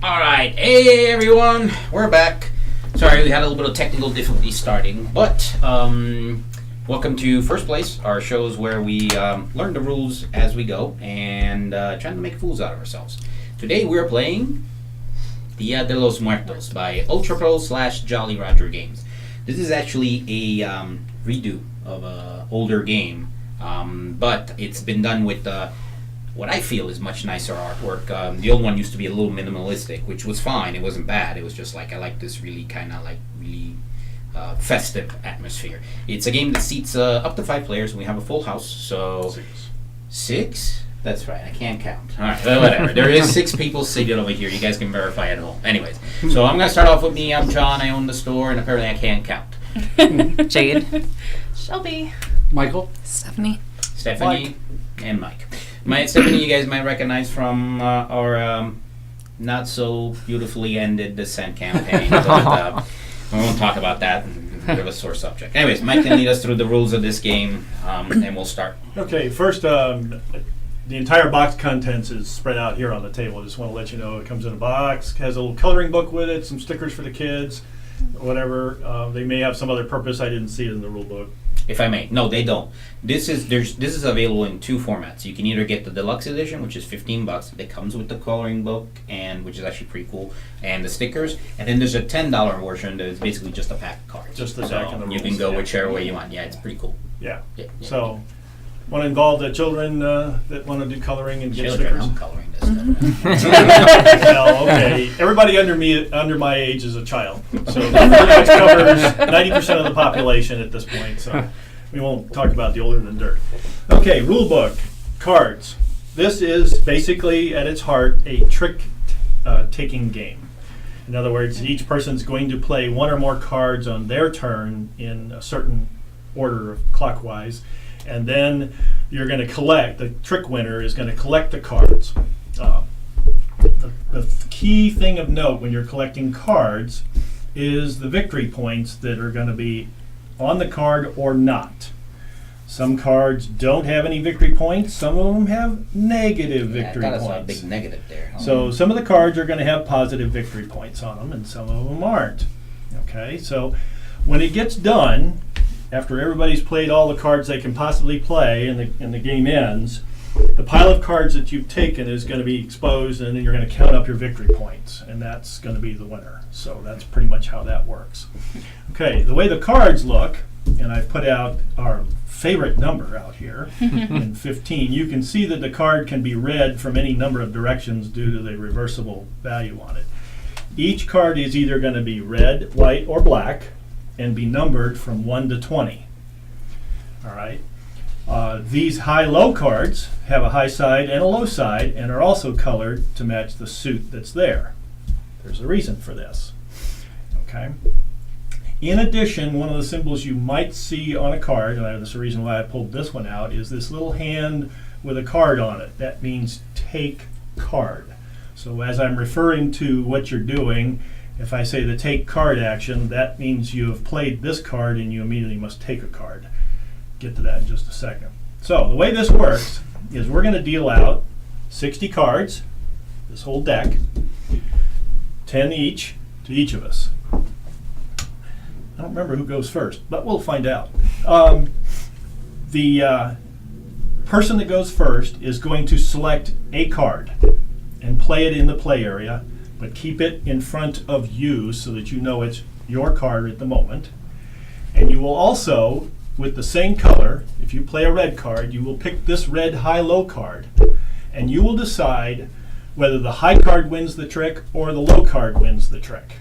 Alright, hey everyone, we're back. Sorry, we had a little bit of technical difficulty starting, but welcome to First Place, our shows where we learn the rules as we go and trying to make fools out of ourselves. Today we're playing Dia De Los Muertos by Ultra Pro / Jolly Roger Games. This is actually a redo of an older game, but it's been done with what I feel is much nicer artwork. The old one used to be a little minimalistic, which was fine. It wasn't bad. It was just like I like this really kind of like really festive atmosphere. It's a game that seats up to 5 players, and we have a full house. So 6? That's right. I can't count. All right, well, whatever. There is 6 people seated over here. You guys can verify at home. Anyways, so I'm gonna start off with me. I'm John. I own the store, and apparently I can't count. Jade. Shelby. Michael. Stephanie. Stephanie and Mike. Stephanie, you guys might recognize from our not so beautifully ended Descent campaign. But, we won't talk about that. Bit of a sore subject. Anyways, Mike can lead us through the rules of this game, and we'll start. Okay, first, the entire box contents is spread out here on the table. Just want to let you know it comes in a box, has a little coloring book with it, some stickers for the kids, whatever. They may have some other purpose. I didn't see it in the rule book. If I may. No, they don't. This is available in 2 formats. You can either get the deluxe edition, which is $15. That comes with the coloring book, and which is actually pretty cool, and the stickers. And then there's a $10 version that is basically just a pack of cards. Just the deck and the you rules. can go Yeah. whichever way you want. Yeah, it's pretty cool. Yeah. Yeah. So, want to involve the children that want to do coloring and get Children, stickers? I'm coloring this. Well, okay. Everybody under my age is a child, so that pretty much covers 90% of the population at this point. So we won't talk about the older than dirt. Okay, rule book, cards. This is basically at its heart a trick taking game. In other words, each person's going to play 1 or more cards on their turn in a certain order clockwise, and then you're going to collect. The trick winner is going to collect the cards. The key thing of note when you're collecting cards is the victory points that are going to be on the card or not. Some cards don't have any victory points. Some of them have negative victory I got points. a big negative there. So some of the cards are going to have positive victory points on them, and some of them aren't. Okay, so when it gets done, after everybody's played all the cards they can possibly play and the game ends, the pile of cards that you've taken is going to be exposed, and then you're going to count up your victory points, and that's going to be the winner. So that's pretty much how that works. Okay, the way the cards look, and I've put out our favorite number out here in 15, you can see that the card can be read from any number of directions due to the reversible value on it. Each card is either going to be red, white, or black, and be numbered from 1 to 20. All right. These high-low cards have a high side and a low side and are also colored to match the suit that's there. There's a reason for this. Okay. In addition, one of the symbols you might see on a card, and that's the reason why I pulled this one out, is this little hand with a card on it. That means take card. So as I'm referring to what you're doing, if I say the take card action, that means you have played this card and you immediately must take a card. Get to that in just a second. So the way this works is we're going to deal out 60 cards, this whole deck, 10 each to each of us. I don't remember who goes first, but we'll find out. The person that goes first is going to select a card and play it in the play area, but keep it in front of you so that you know it's your card at the moment. And you will also, with the same color, if you play a red card, you will pick this red high-low card, and you will decide whether the high card wins the trick or the low card wins the trick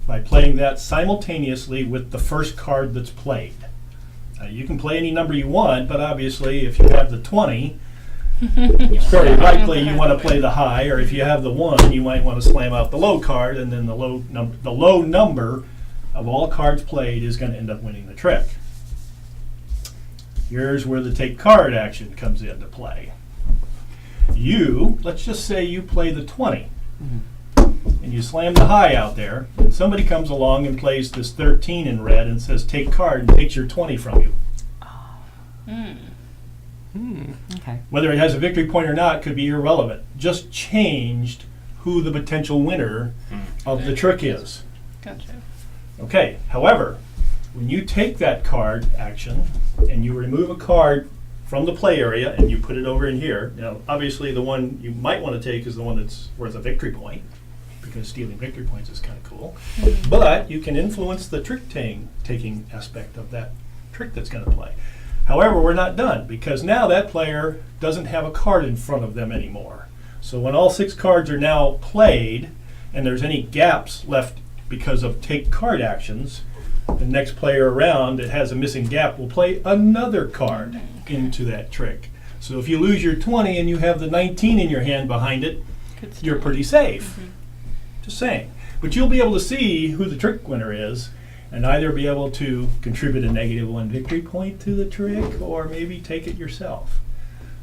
by playing that simultaneously with the first card that's played. You can play any number you want, but obviously if you have the 20, it's very likely you want to play the high, or if you have the 1, you might want to slam out the low card, and then the low number of all cards played is going to end up winning the trick. Here's where the take card action comes into play. Let's just say you play the 20, and you slam the high out there, and somebody comes along and plays this 13 in red and says take card and takes your 20 from you. Okay. Whether it has a victory point or not could be irrelevant. Just changed who the potential winner of the trick is. Gotcha. Okay, however, when you take that card action and you remove a card from the play area and you put it over in here, now obviously the one you might want to take is the one that's worth a victory point, because stealing victory points is kind of cool. But you can influence the trick taking aspect of that trick that's going to play. However, we're not done, because now that player doesn't have a card in front of them anymore. So when all 6 cards are now played and there's any gaps left because of take card actions, the next player around that has a missing gap will play another card into that trick. So if you lose your 20 and you have the 19 in your hand behind it, you're pretty safe. Just saying. But you'll be able to see who the trick winner is and either be able to contribute a -1 victory point to the trick or maybe take it yourself.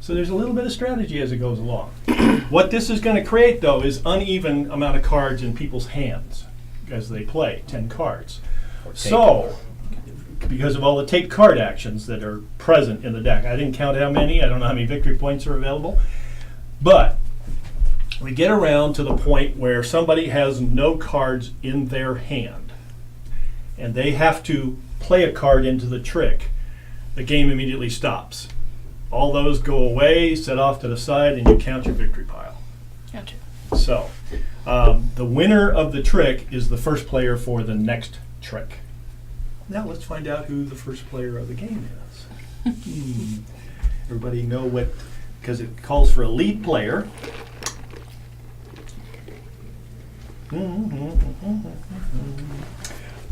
So there's a little bit of strategy as it goes along. What this is going to create, though, is uneven amount of cards in people's hands as they play, 10 cards. So, because of all the take card actions that are present in the deck, I didn't count how many, I don't know how many victory points are available, but we get around to the point where somebody has no cards in their hand and they have to play a card into the trick. The game immediately stops. All those go away, set off to the side, and you count your victory pile. Gotcha. So, the winner of the trick is the first player for the next trick. Now let's find out who the first player of the game is. Everybody know what, because it calls for a lead player.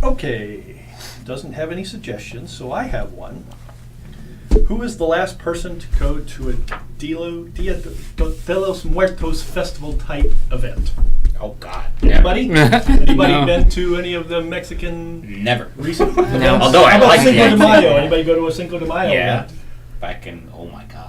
Okay, doesn't have any suggestions, so I have one. Who is the last person to go to a Dia De Los Muertos festival type event? Oh God. Anybody? Never. Anybody No. been to any of the Mexican Never. recent No. events? Although I How about like the Cinco de idea. Mayo? Anybody go to a Cinco de Mayo Yeah. event? Back in, oh my God.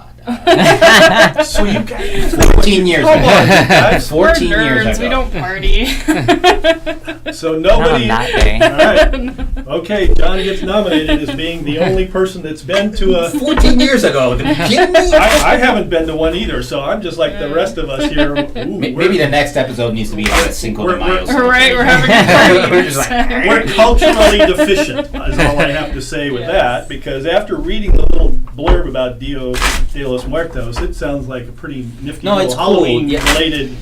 So you guys, 14 years come on, ago. guys. 14 We're years nerds. ago. We don't party. So nobody. Not on that day. All right. Okay, John gets nominated as being the only person that's been to a. 14 years ago. Are you kidding me? I haven't been to one either, so I'm just like the rest of us here. Ooh, Maybe the next episode needs to be like a Cinco de Mayo. We're right. We're having a party. We're just like, We're culturally deficient, is all I have to say with that, because after reading the little blurb about Dia De Los Muertos, it sounds like a pretty nifty No, little it's cool, yeah. Halloween-related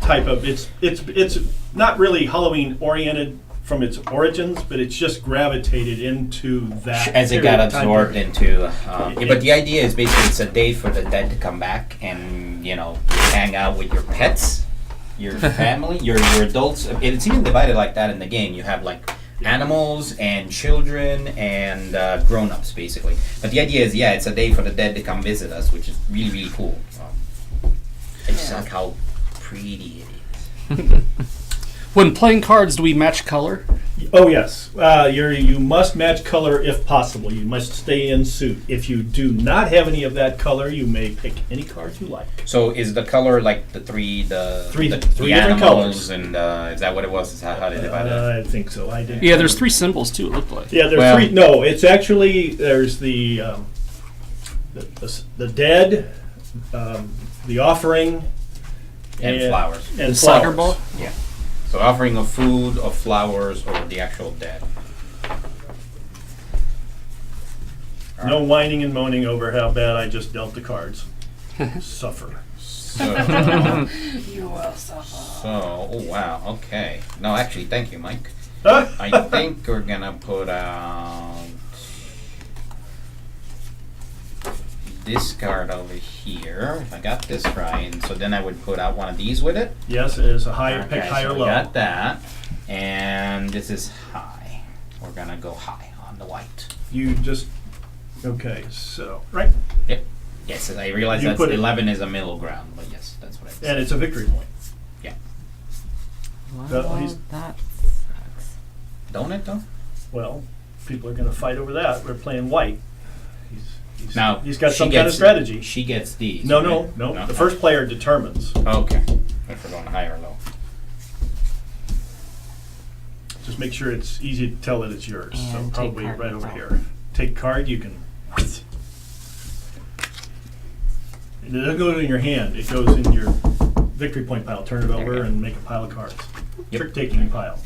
type of. It's not really Halloween-oriented from its origins, but it's just gravitated into that as it period got of time absorbed period. into. But the idea is basically it's a day for the dead to come back and hang out with your pets, your family, your adults. It's even divided like that in the game. You have like animals and children and grown-ups basically. But the idea is, it's a day for the dead to come visit us, which is really, really cool. I just like how pretty it is. When playing cards, do we match color? Oh yes, you must match color if possible. You must stay in suit. If you do not have any of that color, you may pick any cards you like. So is the color like the three Three different animals colors. and is that what it was? Is how they divide it? I think so. I did. Yeah, there's 3 symbols too. It looked like. Yeah, there's Well- 3. No, it's actually there's the dead, the offering, And flowers. and Soccer flowers. ball. Yeah. So offering of food, of flowers, or the actual dead. No whining and moaning over how bad I just dealt the cards. Suffer. So, You will suffer. oh wow, okay. No, actually, thank you, Mike. Huh? I think we're gonna put out this card over here. If I got this right, and so then I would put out one of these with it. Yes, it is a higher pick, Okay, high so or we low. got that, and this is high. We're gonna go high on the white. You just okay. So right, Yes, I realize You that put it- 11 is a middle ground, but yes, that's what I said. and it's a victory point. Well, he's- that sucks. Don't it though? Well, people are going to fight over that. We're playing white. Now he's got she some kind of gets- strategy. She gets these. No, right? no. The first player determines. Okay. If we're going high or low. Just make sure it's easy to tell that it's yours. So And take probably card right over out. here. Take card. You can. It doesn't go in your hand. It goes in your victory point pile. Turn it over you go. and make a pile of cards. Yep. Trick taking pile.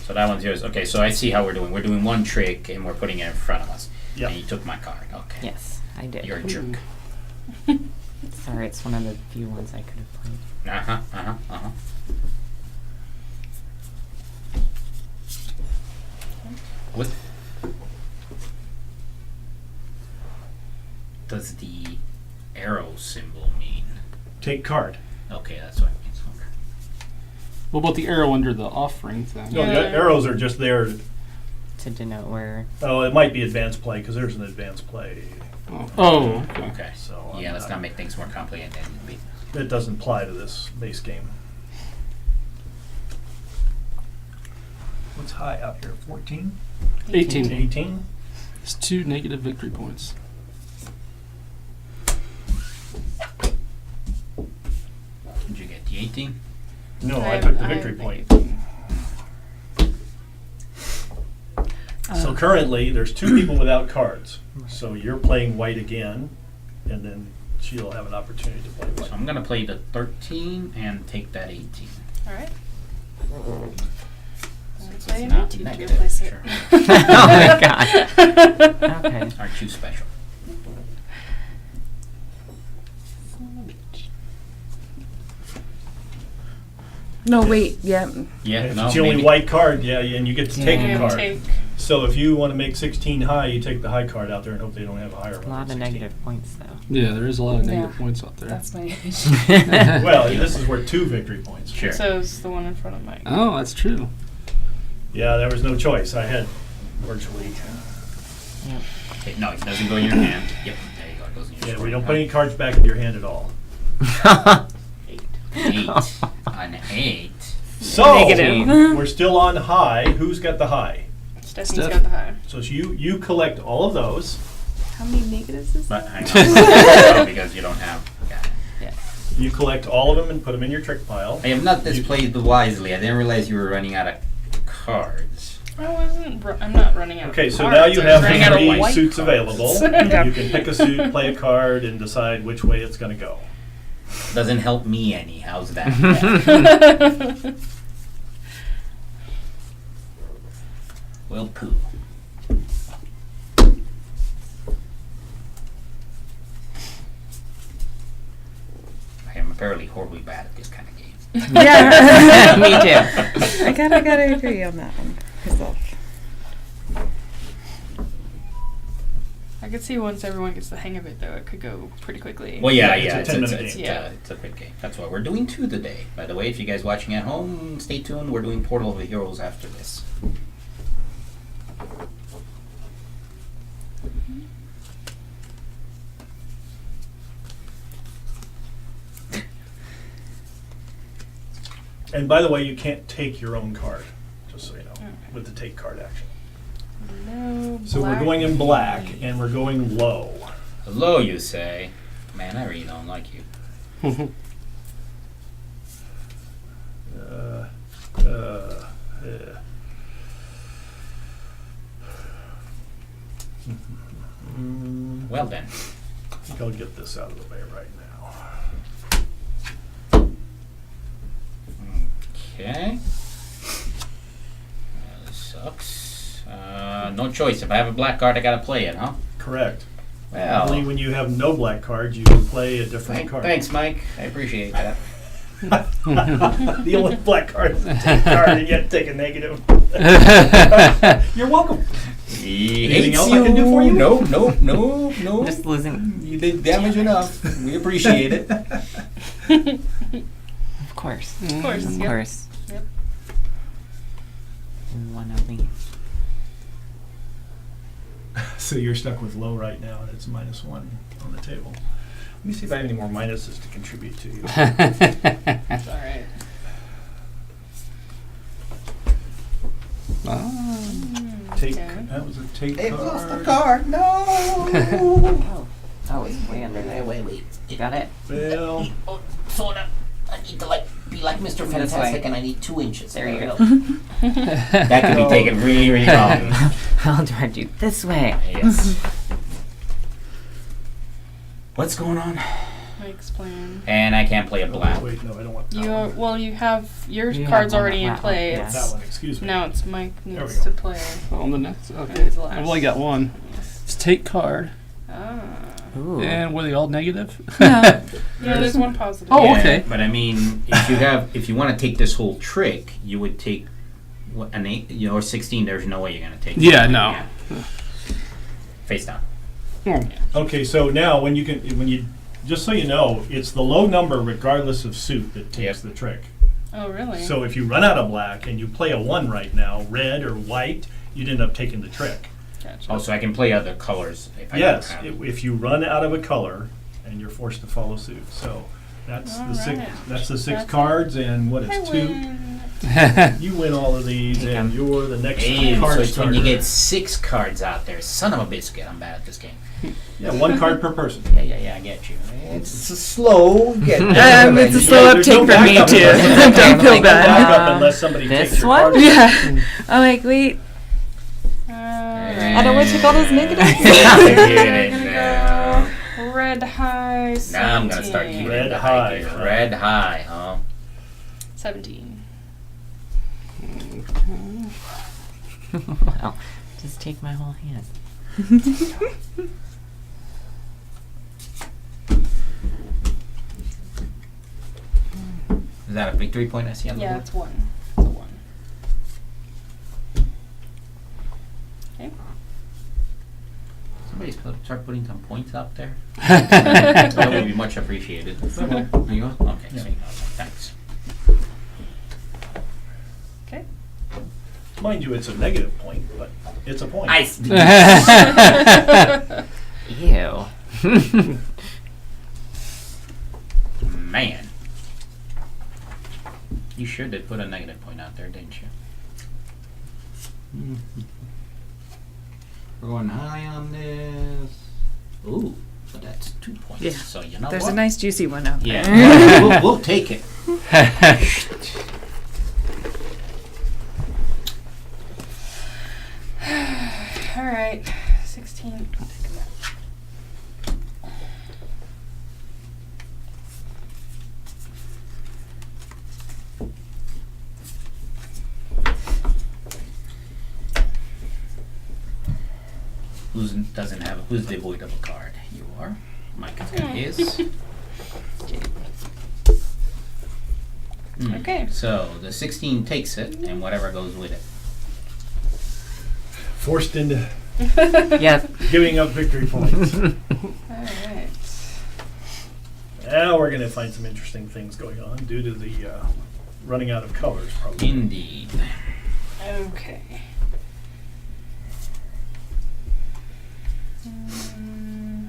So that one's yours. Okay, so I see how we're doing. We're doing one trick and we're putting it in front of us. Yep. And you took my card. Okay. Yes, I did. You're a jerk. Sorry, it's one of the few ones I could have played. What does the arrow symbol mean? Take card. Okay, that's what it means. Okay. What about the arrow under the offering thing? No, the Yeah. arrows are just there. To denote where. Oh, it might be advanced play because there's an advanced play. Oh, okay. Okay. So Yeah, let's not make things more complicated than it needs to be. It doesn't apply to this base game. What's high out here? 14? 18. 18? It's 2 negative victory points. Did you get the 18? No, I took the victory point. So currently, there's 2 people without cards. So you're playing white again, and then she'll have an opportunity to play So white. I'm gonna play the 13 and take that 18. All right. It's Play not it. You negative, replace it. sure. Oh my god. Okay. Aren't you special? No, wait. Yeah. Yeah, If no, it's the only maybe. white card, yeah, and you get to take a Yeah, card. take. So if you want to make 16 high, you take the high card out there and hope they don't have a higher A one. lot of than 16. negative points, though. Yeah, there is a lot of negative Yeah. points out there. That's my Well, this is worth 2 victory points. Sure. So it's the one in front of Mike. Oh, that's true. Yeah, there was no choice. I had virtually. Okay, no, it doesn't go in your hand. Yep, there you go. It goes in your Yeah, sword. we don't put any cards back in your hand at all. 8. An 8. So Negative. we're still on high. Who's got the high? Stephanie's Steph. got the high. So you collect all of those. How many negatives is But that? hang on. Because you don't have. Got it. You collect all of them and put them in your trick pile. I have not displayed wisely. I didn't realize you were running out of cards. I'm not running out. Okay, of so cards. now you I was have running out of 3 white suits cards. available. Yeah. You can pick a suit, play a card, and decide which way it's going to go. Doesn't help me any. How's that? Well, poo. I am apparently horribly bad at this kind of game. Yeah. Me too. I gotta agree on that one myself. I could see once everyone gets the hang of it, though, it could go pretty quickly. Well, yeah, Yeah, yeah, it's a 10-minute it's, game. Yeah. it's a quick game. That's why we're doing 2 today. By the way, if you guys watching at home, stay tuned. We're doing Portal of the Heroes after this. And by the way, you can't take your own card, just so you know, Okay. with the take card action. No. So we're black. going in black, and we're going low. Hello, you say. Man, I really don't like you. Yeah. Mm, Well then. I think I'll get this out of the way right now. Okay. This sucks. No choice. If I have a black card, I gotta play it, huh? Correct. Well, Only when you have no black cards, you can play a different card. thanks, Mike. I appreciate that. The only black card is a take card, and yet take a negative. You're welcome. He Anything hates else I can do for you? No, no, no, no. Just losing. You did damage enough. We appreciate it. Of course. Of course. Of Yep. course. Yep. And one of me. So you're stuck with low right now, and it's -1 on the table. Let me see if I have any more minuses to contribute to you. It's all right. Take. Okay. That was a take They've card. lost the card. No. Oh. Oh, it's way under there. Wait. You got it? Well, Oh, sorta. I need to be like Mr. This Fantastic, way. and I need 2 inches. There you we go. That could be taken really, really wrong. I'll direct you this way. Yes. What's going on? Mike explain. And I can't play a black. Oh, wait, no, I don't want that You one. you have your You have cards one already in that play. one, It's That one, excuse me. now it's Mike we needs go. to play. On the next. Okay. It's last. I've only got one. It's take card. Ah. Ooh. And were they all negative? Yeah, there's one positive. Oh, Yeah, okay. But I mean, if you want to take this whole trick, you would take what, an 8, or 16. There's no way you're gonna take. Yeah, it. no. Face down. Oh. Okay, so now when you just so you know, it's the low number regardless of suit that takes the trick. Oh, really? So if you run out of black and you play a 1 right now, red or white, you'd end up taking the trick. Gotcha. Oh, so I can play other colors if I Yes, don't have. if you run out of a color and you're forced to follow suit. So that's the six. Alright. That's the 6 That's cards, and what I is 2? win. You win all of these, Take and 'em. you're the next Hey, card so it's when you starter. get 6 cards out there. Son of a biscuit, I'm bad at this game. Yeah, 1 card per person. Yeah, I get you. It's slow. It's a slow There's no uptake for me backup too. unless- Don't feel no backup bad. unless somebody This takes your one? card. Yeah. I'm like, wait. I don't want to take all those negatives. Red high. 17. Now I'm gonna start keeping Red the high, gear. huh? Red high, huh? 17. Well, just take my whole hand. Is that a victory point I see on the Yeah, board? it's 1. It's a 1. Okay. Somebody start putting some points up there. That would be much appreciated. There you go. Okay, Yeah. so you got one. Thanks. Okay. Mind you, it's a negative point, but it's a point. Nice. Ew. Man. You sure did put a negative point out there, didn't you? We're going high on this. Ooh, but that's 2 points. Yeah. So you know There's what? a nice juicy one out there. Yeah, we'll take it. All right. 16. I'll take that. Who's devoid of a card? You are. Mike has got his. Okay. So the 16 takes it, and whatever goes with it. Forced into Yep. giving up victory points. All right. Now we're going to find some interesting things going on due to the running out of colors, probably. Indeed. Okay. Mm,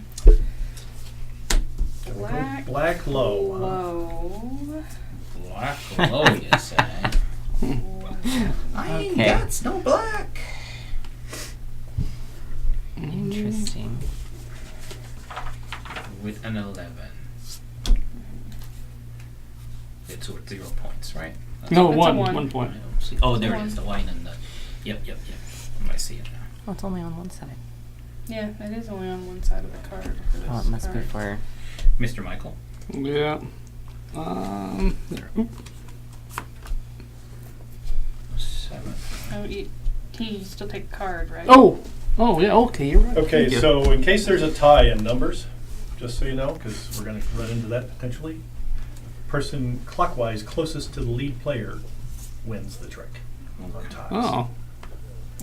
Black. Black low. Huh? Low. Black low, you say? I ain't Okay. got no black. Interesting. With an 11. It's worth 0 points, right? No, It's a one. one. 1 point. I don't see. Oh, there it One. is. The line and the. Yep. I see it now. Oh, it's only on one side. Yeah, it is only on one side of the card. For this Oh, it must be card. for. Mr. Michael. Yeah. There. Oop. 7. Oh, you still take a card, right? Oh, yeah. Okay, you're right. Okay, Thank you. so in case there's a tie in numbers, just so you know, because we're going to run into that potentially, person clockwise closest to the lead player wins the trick on ties. Oh.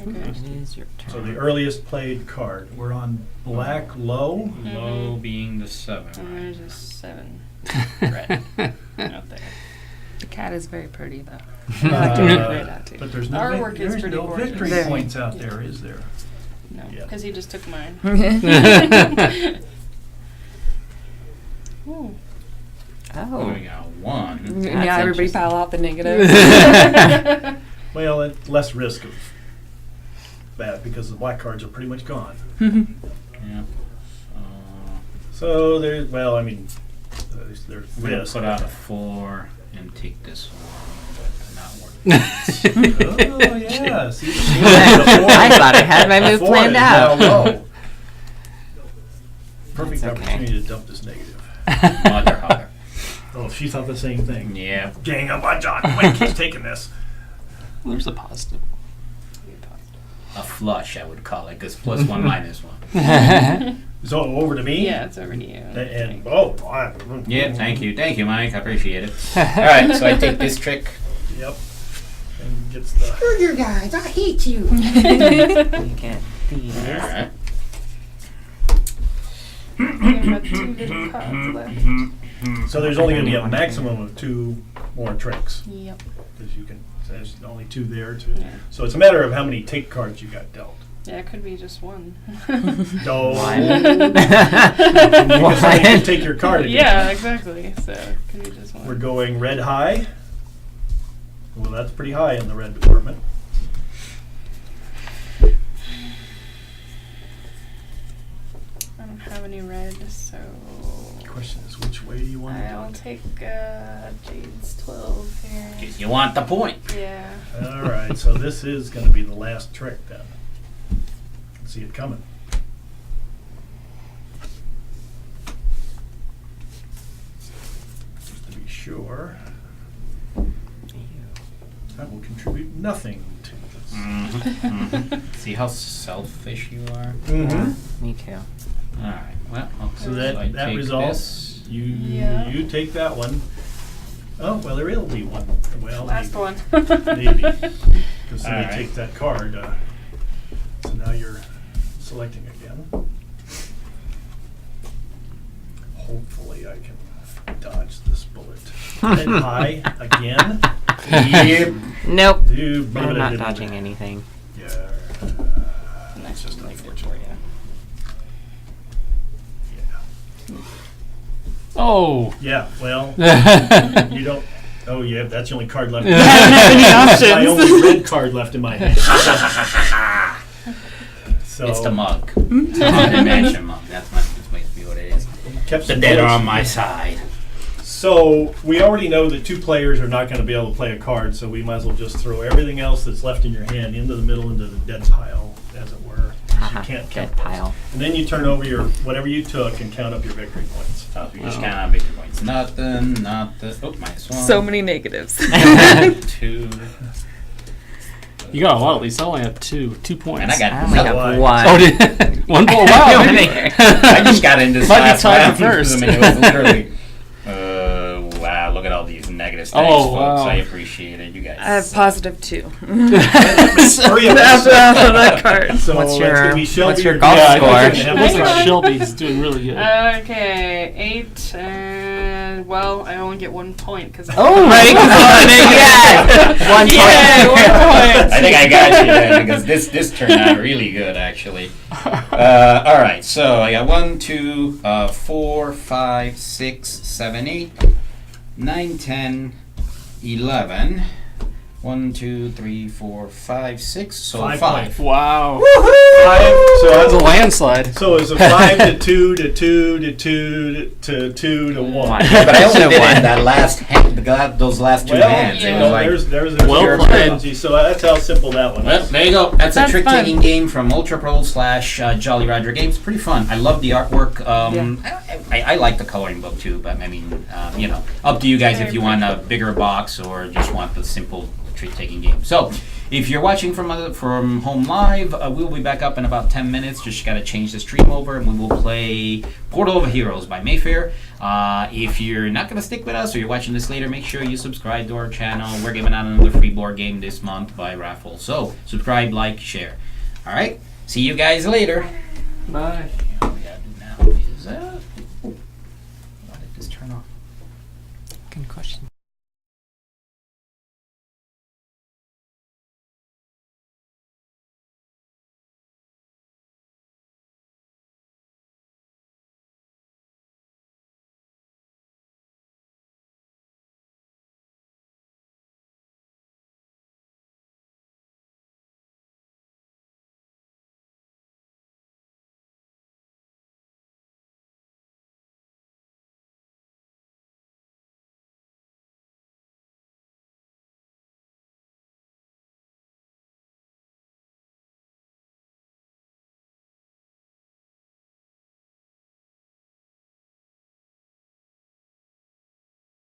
Okay. It is your turn. So the earliest played card. We're on black low. Low being the 7. And Right? there's a 7 Red. out there. The cat is very pretty though. But there's no, Artwork is there's pretty no gorgeous. victory Very. points out there, is there? No, Yeah. because he just took mine. Ooh. Oh, we Oh. got 1. That's Now everybody interesting. pile out the negatives. Well, less risk of that because the black cards are pretty much gone. Yeah. So there's, well, I mean, there's We're gonna risk. put out a 4 and take this one, but not work. Oh yeah, see, I thought I had my move planned out. Perfect That's okay. opportunity to dump this negative. Mother hugger. Oh, she thought the same thing. Yeah. Gang up on John. Wait, he's taking this. There's a positive. A flush, I would call it, because +1, -1. So over to me. Yeah, it's over to you. And Yeah, thank you, Mike. I appreciate it. All right, so I take this trick. Yep. And gets the. Screw you guys! I hate you. You get these. All right. I've got 2 little cards left. So there's only going to be a maximum of 2 more tricks. Yep. Because you can. There's only 2 there. 2. Yeah. So it's a matter of how many take cards you got dealt. Yeah, it could be just 1. No. One. You can take your card again. Yeah, exactly. So it could be just 1. We're going red high. Well, that's pretty high in the red department. I don't have any red, so The question is, which way do you want to do I'll it? take Jade's 12 here. Because you want the point. Yeah. All right, so this is going to be the last trick then. See it coming. Just to be sure, that will contribute nothing to this. See how selfish you are? Mm-hmm. Me too. All right, well, So I that take results, this. Yeah. you take that one. Oh, well, there will be one. Well, Last maybe. one. Maybe. Because then All you right. take that card. So now you're selecting again. Hopefully I can dodge this bullet. Red high again. Yep. Nope. Dude, I'm not dodging anything. Yeah. Next just one makes it for unfortunate. you. Yeah. Oh. Yeah, well, you don't. Oh, yeah, that's the only card left. I don't have any That's my options. only red card left in my hand. So It's the mug. It's the Haunted Mansion mug. That's supposed to be what it is. kept The some dead are close. on my side. So we already know that 2 players are not going to be able to play a card, so we might as well just throw everything else that's left in your hand into the middle, into the dead pile, as it were. You can't Dead count those. pile. And then you turn over your whatever you took and count up your victory points. Oh, you just count on victory points. Nothing, not the. Oh, -1. So many negatives. 2. You got a lot at least. I only have 2 points. And I got I only nothing. have Why? 1. Oh, did 1 point? Wow. Come maybe. here. I just got into this Might be last tied round. for first. I mean, it was literally. Wow! Look at all these negatives. Thanks, Oh, folks. wow. I appreciate it. You guys. I have +2. Hurry up. After that card. So What's that's gonna be your Shelby or golf Yeah, I score? think it looks like Shelby's doing really good. Okay, 8, and well, I only get 1 point because. Oh, right. Yes. 1 point. Yeah, 1 point. I think I got you then because this turned out really good actually. All right, so I got 1, 2, 4, 5, 6, 7, 8, 9, 10, 11. 1, 2, 3, 4, 5, 6. So 5 5. Wow. So That was a that's landslide. So it's a 5 to 2 to 2 to 2 to 2 to 1. One. Yeah, but I only did it One. in that last those last 2 hands. yeah. It was like, there's Well your played. strategy. So that's how simple that one well, is. there you go. That's a That's trick-taking fun. game from Ultra Pro / Jolly Roger Games. Pretty fun. I love the artwork. I like the coloring book too, but I mean, up to you guys if you want a bigger box or just want the simple trick-taking game. So, if you're watching from home live, we'll be back up in about 10 minutes. Just got to change the stream over, and we will play Portal of Heroes by Mayfair. If you're not going to stick with us or you're watching this later, make sure you subscribe to our channel. We're giving out another free board game this month by raffle. So, subscribe, like, share. All right? See you guys later. Bye. What we got to do now is... why did this turn off? Good question.